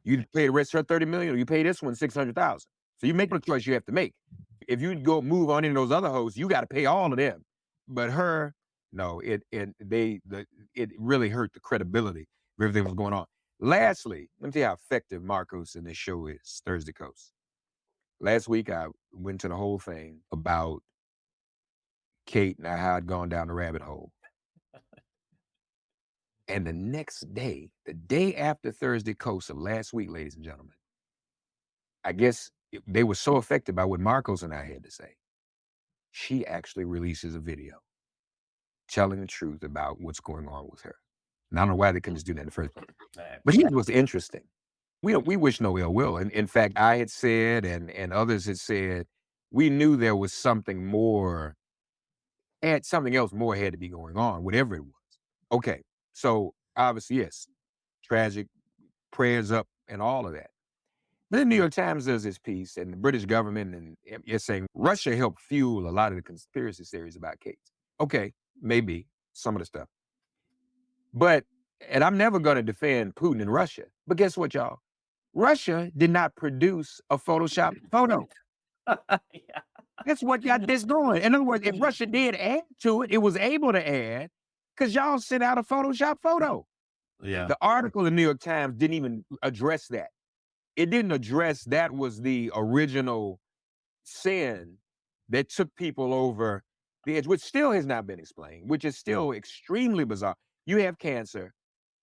You pay the rest of her $30 million, or you pay this one $600,000. So you make a choice you have to make. If you go move on into those other hosts, you got to pay all of them. But her, no, it really hurt the credibility of everything that was going on. Lastly, let me tell you how effective Markos in this show is, Thursday Coast. Last week, I went to the whole thing about Kate and how I'd gone down the rabbit hole. And the next day, the day after Thursday Coast of last week, ladies and gentlemen, I guess they were so affected by what Markos and I had to say. She actually releases a video telling the truth about what's going on with her. And I don't know why they couldn't just do that in the first place. But here's what's interesting. We wish no ill will. And in fact, I had said, and others had said, we knew there was something more, something else more had to be going on, whatever it was. Okay, so obviously, yes, tragic, prayers up, and all of that. But the New York Times does this piece, and the British government and it's saying Russia helped fuel a lot of the conspiracy theories about Kate. Okay, maybe some of the stuff. But, and I'm never going to defend Putin and Russia, but guess what, y'all? Russia did not produce a Photoshop photo. Yeah. That's what got this going. In other words, if Russia did add to it, it was able to add because y'all sent out a Photoshop photo. Yeah. The article in the New York Times didn't even address that. It didn't address that was the original sin that took people over the edge, which still has not been explained, which is still extremely bizarre. You have cancer.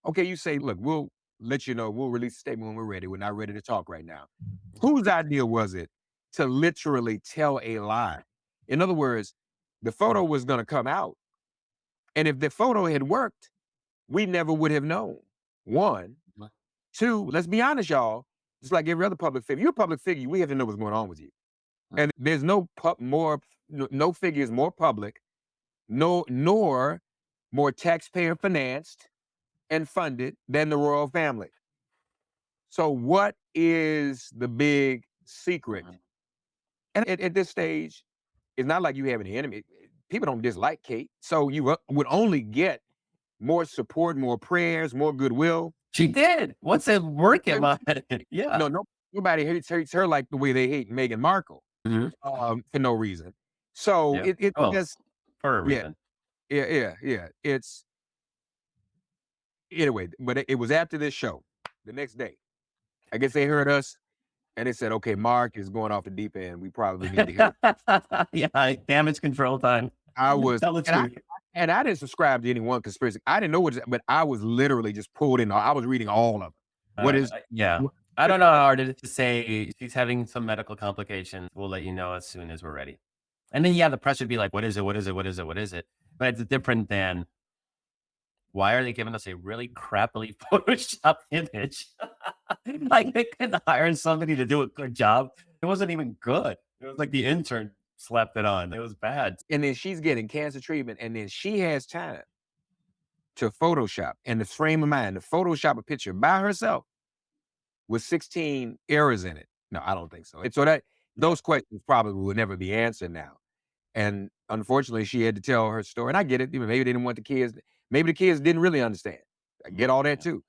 Okay, you say, look, we'll let you know, we'll release a statement when we're ready. We're not ready to talk right now. Whose idea was it to literally tell a lie? In other words, the photo was going to come out. And if the photo had worked, we never would have known. One. Two, let's be honest, y'all. Just like every other public figure, you're a public figure, we have to know what's going on with you. And there's no figure is more public, nor more taxpayer financed and funded than the royal family. So what is the big secret? And at this stage, it's not like you have any enemy. People don't dislike Kate. So you would only get more support, more prayers, more goodwill. She did. What's it working, man? Yeah. No, nobody hates her like the way they hate Meghan Markle for no reason. So it just for a reason. Yeah. It's anyway, but it was after this show, the next day. I guess they heard us and they said, okay, Mark is going off the deep end. We probably need to hear. Yeah, damage control time. I was, Tell the truth. and I didn't subscribe to any one conspiracy. I didn't know what, but I was literally just pulled in. I was reading all of them. What is? Yeah. I don't know how hard it is to say she's having some medical complications. We'll let you know as soon as we're ready. And then, the press would be like, what is it? What is it? What is it? What is it? But it's different than, why are they giving us a really crappily Photoshop image? Like, they couldn't hire somebody to do a good job. It wasn't even good. It was like the intern slapped it on. It was bad. And then she's getting cancer treatment, and then she has time to Photoshop and the frame of mind to Photoshop a picture by herself with 16 errors in it. No, I don't think so. And so those questions probably will never be answered now. And unfortunately, she had to tell her story. And I get it. Maybe they didn't want the kids. Maybe the kids didn't really understand. I get all that too.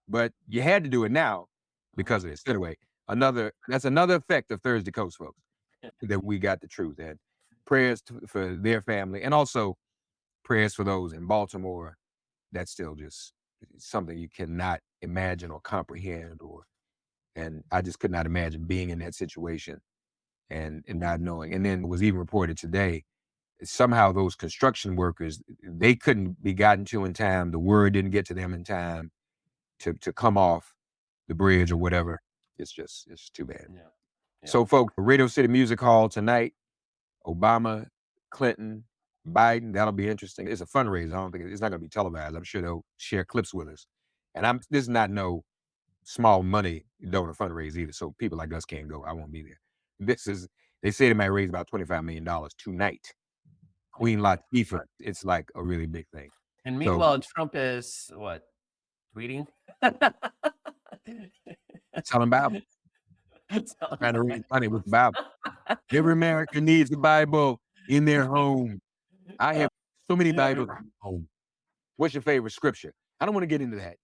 But you had to do it now because of this. Anyway, that's another effect of Thursday Coast, folks, that we got the truth. And prayers for their family, and also prayers for those in Baltimore. That's still just something you cannot imagine or comprehend, and I just could not imagine being in that situation and not knowing. And then it was even reported today, somehow those construction workers, they couldn't be gotten to in time. The word didn't get to them in time to come off the bridge or whatever. It's too bad. Yeah. So folks, Radio City Music Hall tonight, Obama, Clinton, Biden, that'll be interesting. It's a fundraiser. I don't think it's not going to be televised. I'm sure they'll share clips with us. And this is not no small money donor fundraiser either. So people like us can't go. I won't be there. They say they might raise about $25 million tonight. Queen Latifah, it's like a really big thing. And meanwhile, Trump is tweeting? Telling Bible. Trying to read funny with the Bible. Every American needs a Bible in their home. I have so many Bibles at home. What's your favorite scripture? I don't want to get into that.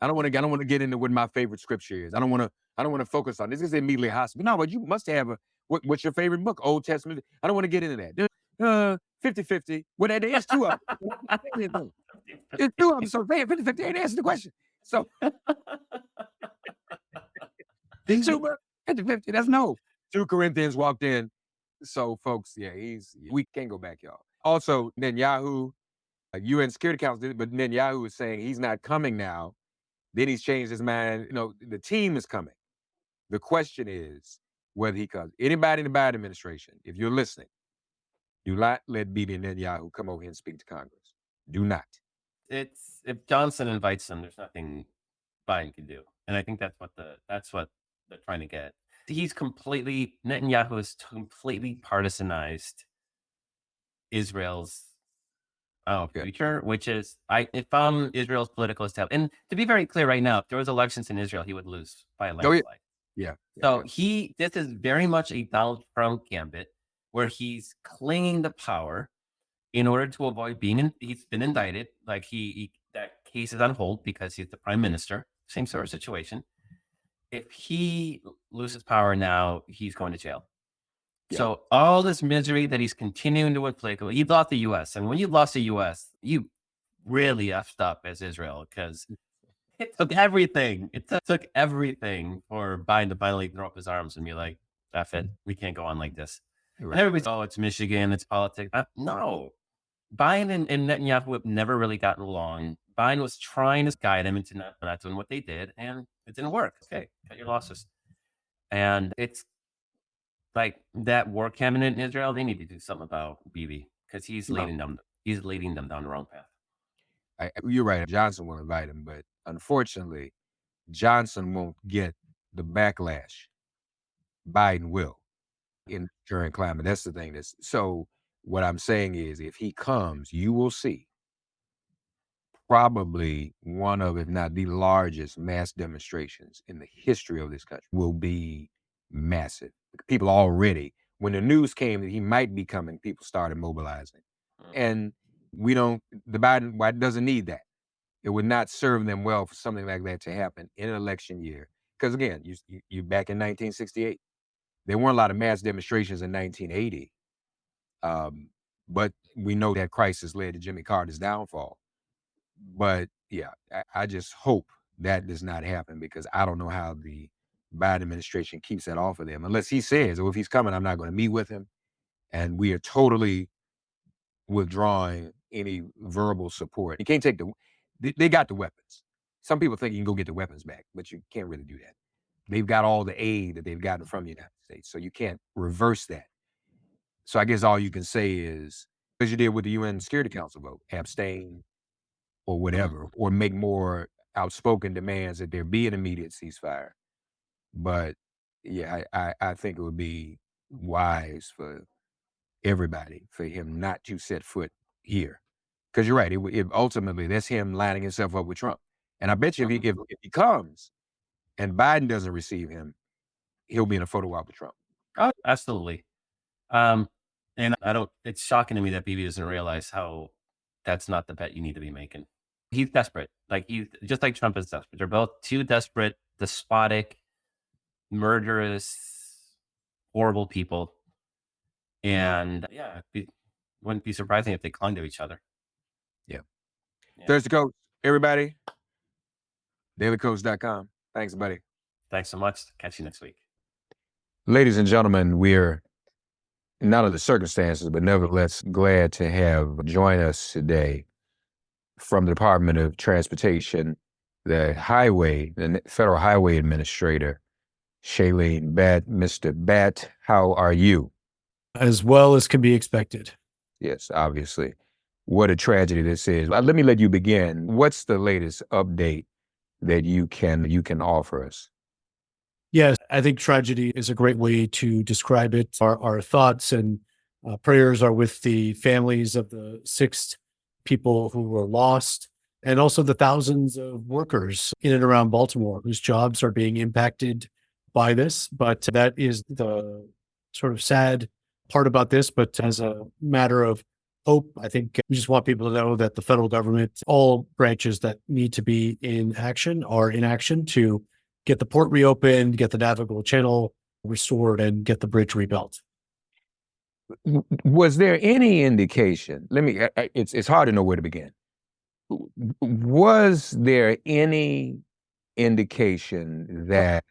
I don't want to get into what my favorite scripture is. I don't want to focus on this. This is immediately hospital. No, but you must have what's your favorite book? Old Testament. I don't want to get into that. 50-50. Well, there's two of them. There's two of them. So 50-50 ain't answering the question. So these two 50-50. That's no. 2 Corinthians walked in. So folks, yeah, we can't go back, y'all. Also, Netanyahu, UN Security Council did it, but Netanyahu is saying he's not coming now. Then he's changed his mind. The team is coming. The question is whether he comes. Anybody in the Biden administration, if you're listening, do not let Bibi Netanyahu come over here and speak to Congress. Do not. If Johnson invites him, there's nothing Biden can do, and I think that's what they're trying to get. Netanyahu is completely partisanized Israel's future, which is if Israel's political establishment. And to be very clear right now, if there was elections in Israel, he would lose by a landslide. Yeah. So this is very much a Donald Trump gambit where he's clinging to power in order to avoid he's been indicted. Like that case is on hold because he's the prime minister. Same sort of situation. If he loses power now, he's going to jail. Yeah. So all this misery that he's continuing to inflict, he lost the U.S. And when you lost the U.S., you really effed up as Israel because it took everything. It took everything for Biden to finally throw up his arms and be like, F it, we can't go on like this. Right. And everybody's, it's Michigan, it's politics. No. Biden and Netanyahu have never really gotten along. Biden was trying to guide him into not doing what they did, and it didn't work. Okay, cut your losses. And it's like that war cabinet in Israel, they need to do something about Bibi because he's leading them down the wrong path. You're right. Johnson will invite him, but unfortunately, Johnson won't get the backlash Biden will in the current climate. That's the thing. So what I'm saying is if he comes, you will see probably one of, if not the largest mass demonstrations in the history of this country. Will be massive. People already, when the news came that he might be coming, people started mobilizing. And the Biden doesn't need that. It would not serve them well for something like that to happen in an election year. Because again, you back in 1968, there weren't a lot of mass demonstrations in 1980. But we know that crisis led to Jimmy Carter's downfall. But yeah, I just hope that does not happen because I don't know how the Biden administration keeps that off of them unless he says, if he's coming, I'm not going to meet with him. And we are totally withdrawing any verbal support. You can't take they got the weapons. Some people think you can go get the weapons back, but you can't really do that. They've got all the aid that they've gotten from the United States. So you can't reverse that. So I guess all you can say is, as you did with the UN Security Council vote, abstain or whatever, or make more outspoken demands that there be an immediate ceasefire. But yeah, I think it would be wise for everybody for him not to set foot here. Because you're right, it ultimately, that's him lining himself up with Trump. And I bet you if he comes and Biden doesn't receive him, he'll be in a photo op with Trump. Oh, absolutely. And it's shocking to me that Bibi doesn't realize how that's not the bet you need to be making. He's desperate. He's just like Trump is desperate. They're both too desperate, despotic, murderous, horrible people. And it wouldn't be surprising if they clung to each other. Yeah. Thursday Coach, everybody. DailyCoach.com. Thanks, buddy. Thanks so much. Catch you next week. Ladies and gentlemen, we're not of the circumstances, but nevertheless glad to have join us today from the Department of Transportation, the Federal Highway Administrator, Shailen Bhatt. Mr. Bhatt, how are you? As well as can be expected. Yes, obviously. What a tragedy this is. Let me let you begin. What's the latest update that you can offer us? Yes, I think tragedy is a great way to describe it. Our thoughts and prayers are with the families of the 6 people who were lost, and also the thousands of workers in and around Baltimore whose jobs are being impacted by this, but that is the sort of sad part about this. But as a matter of hope, I think we just want people to know that the federal government, all branches that need to be in action are in action to get the port reopened, get the navigable channel restored, and get the bridge rebuilt. Was there any indication? It's hard to know where to begin. Was there any indication that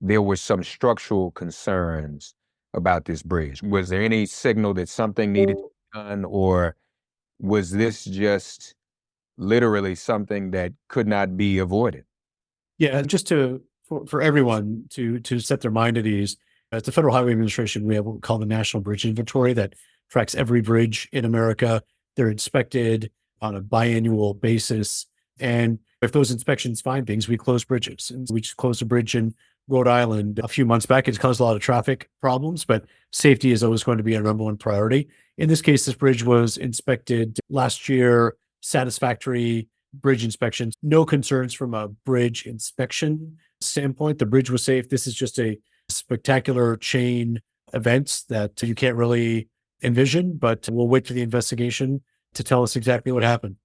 there were some structural concerns about this bridge? Was there any signal that something needed to be done, or was this just literally something that could not be avoided? Yeah, just for everyone to set their mind at ease. As the Federal Highway Administration, we have what we call the National Bridge Inventory that tracks every bridge in America. They're inspected on a biannual basis. And if those inspections find things, we close bridges. And we just closed a bridge in Rhode Island a few months back. It's caused a lot of traffic problems, but safety is always going to be our number one priority. In this case, this bridge was inspected last year, satisfactory bridge inspections, no concerns from a bridge inspection standpoint. The bridge was safe. This is just a spectacular chain events that you can't really envision, but we'll wait for the investigation to tell us exactly what happened.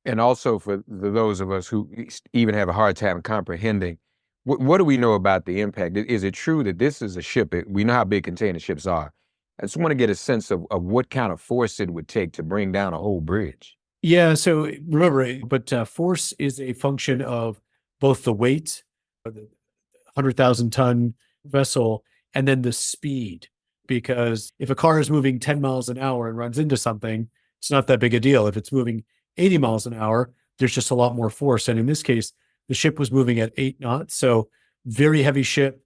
And also for those of us who even have a hard time comprehending, what do we know about the impact? Is it true that this is a ship? We know how big container ships are. I just want to get a sense of what kind of force it would take to bring down a whole bridge. Yeah, so remember, but force is a function of both the weight, the 100,000 ton vessel, and then the speed. Because if a car is moving 10 miles an hour and runs into something, it's not that big a deal. If it's moving 80 miles an hour, there's just a lot more force. And in this case, the ship was moving at 8 knots. So very heavy ship,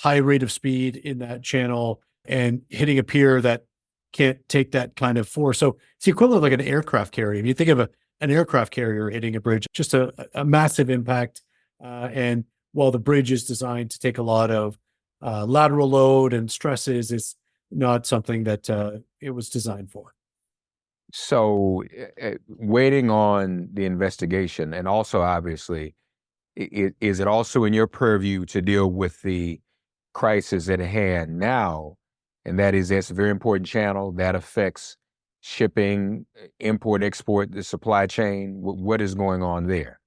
high rate of speed in that channel, and hitting a pier that can't take that kind of force. So it's the equivalent of like an aircraft carrier. If you think of an aircraft carrier hitting a bridge, just a massive impact. And while the bridge is designed to take a lot of lateral load and stresses, it's not something that it was designed for. So waiting on the investigation, and also obviously, is it also in your purview to deal with the crisis at hand now? And that's a very important channel that affects shipping, import, export, the supply chain. What is going on there?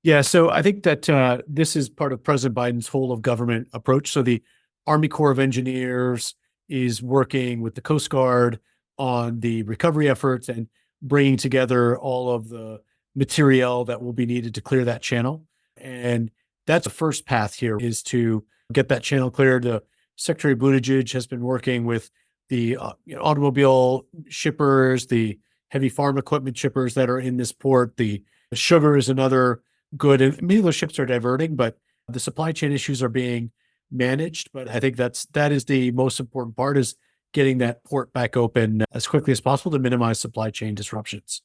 Yeah, so I think that this is part of President Biden's whole of government approach. So the Army Corps of Engineers is working with the Coast Guard on the recovery efforts and bringing together all of the material that will be needed to clear that channel. And that's the first path here, is to get that channel cleared. The Secretary Buttigieg has been working with the automobile shippers, the heavy farm equipment shippers that are in this port. The sugar is another good, and many of those ships are diverting, but the supply chain issues are being managed. But I think that is the most important part, is getting that port back open as quickly as possible to minimize supply chain disruptions.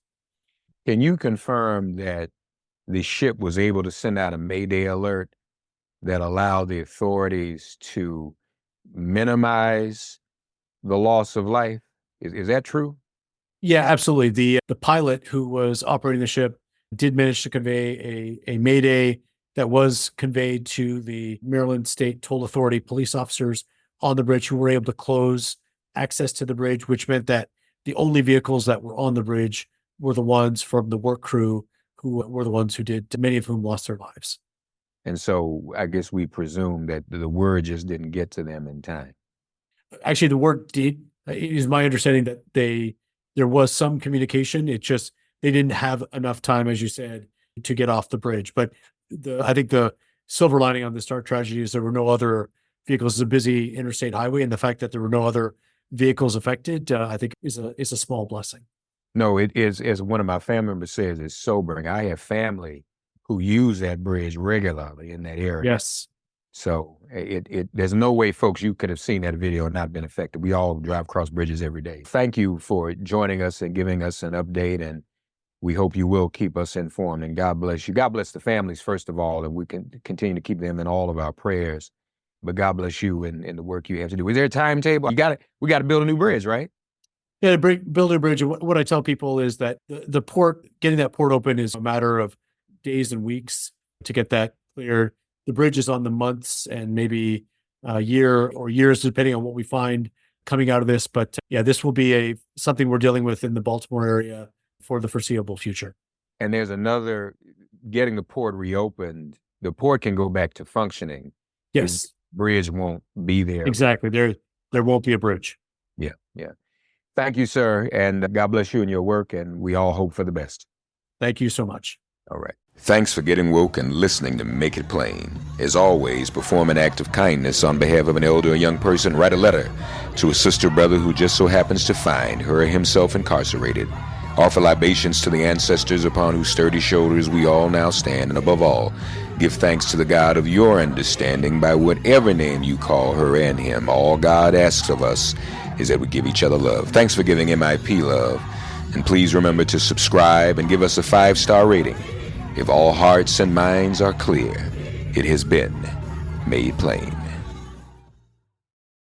Can you confirm that the ship was able to send out a Mayday alert that allowed the authorities to minimize the loss of life? Is that true? Yeah, absolutely. The pilot who was operating the ship did manage to convey a Mayday that was conveyed to the Maryland State Toll Authority police officers on the bridge, who were able to close access to the bridge, which meant that the only vehicles that were on the bridge were the ones from the work crew, who were the ones who did, many of whom lost their lives. And so I guess we presume that the word just didn't get to them in time. Actually, the word did. It is my understanding that there was some communication. It just, they didn't have enough time, as you said, to get off the bridge. But I think the silver lining on this dark tragedy is there were no other vehicles. It's a busy interstate highway, and the fact that there were no other vehicles affected, I think is a small blessing. No, it is, as one of my family members says, it's sobering. I have family who use that bridge regularly in that area. Yes. So there's no way, folks, you could have seen that video and not been affected. We all drive across bridges every day. Thank you for joining us and giving us an update, and we hope you will keep us informed. And God bless you. God bless the families, first of all, and we can continue to keep them in all of our prayers. But God bless you and the work you have to do. Is there a timetable? We got to build a new bridge, right? Yeah, build a bridge. What I tell people is that the port, getting that port open is a matter of days and weeks to get that clear. the bridge is on the months and maybe a year or years, depending on what we find coming out of this. But yeah, this will be something we're dealing with in the Baltimore area for the foreseeable future. And there's another, getting the port reopened, the port can go back to functioning. Yes. The bridge won't be there. Exactly. There won't be a bridge. Yeah. Thank you, sir. And God bless you and your work. And we all hope for the best. Thank you so much. All right. Thanks for getting woke and listening to Make It Plain. As always, perform an act of kindness on behalf of an elder or young person. Write a letter to a sister or brother who just so happens to find her or himself incarcerated. Offer libations to the ancestors upon whose sturdy shoulders we all now stand. And above all, give thanks to the God of your understanding by whatever name you call her and him. All God asks of us is that we give each other love. Thanks for giving MIP love. And please remember to subscribe and give us a 5-star rating. If all hearts and minds are clear, it has been made plain.